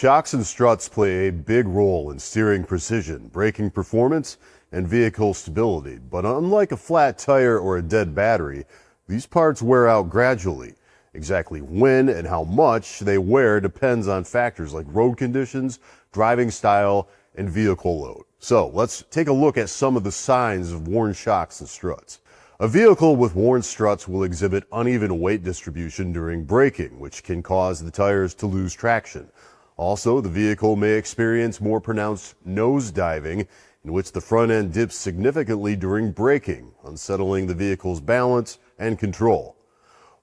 Shocks and struts play a big role in steering precision, braking performance, and vehicle stability. But unlike a flat tire or a dead battery, these parts wear out gradually. Exactly when and how much they wear depends on factors like road conditions, driving style, and vehicle load. So let's take a look at some of the signs of worn shocks and struts. A vehicle with worn struts will exhibit uneven weight distribution during braking, which can cause the tires to lose traction. Also, the vehicle may experience more pronounced nose diving, in which the front end dips significantly during braking, unsettling the vehicle's balance and control.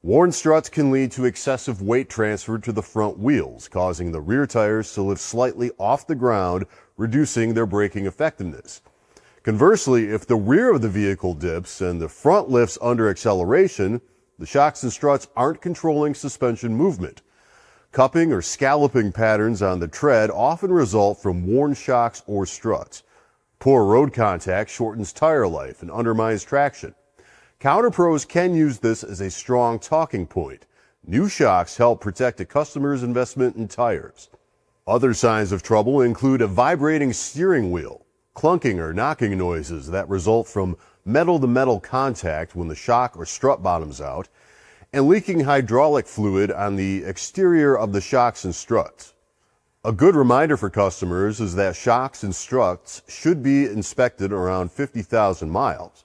Worn struts can lead to excessive weight transfer to the front wheels, causing the rear tires to lift slightly off the ground, reducing their braking effectiveness. Conversely, if the rear of the vehicle dips and the front lifts under acceleration, the shocks and struts aren't controlling suspension movement. Cupping or scalloping patterns on the tread often result from worn shocks or struts. Poor road contact shortens tire life and undermines traction. Counterpros can use this as a strong talking point. New shocks help protect a customer's investment in tires. Other signs of trouble include a vibrating steering wheel, clunking or knocking noises that result from metal-to-metal contact when the shock or strut bottoms out, and leaking hydraulic fluid on the exterior of the shocks and struts. A good reminder for customers is that shocks and struts should be inspected around 50,000 miles.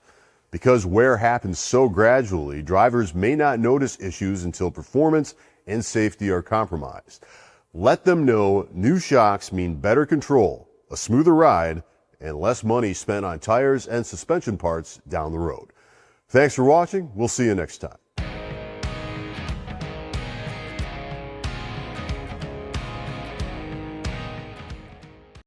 Because wear happens so gradually, drivers may not notice issues until performance and safety are compromised. Let them know new shocks mean better control, a smoother ride, and less money spent on tires and suspension parts down the road. Thanks for watching. We'll see you next time.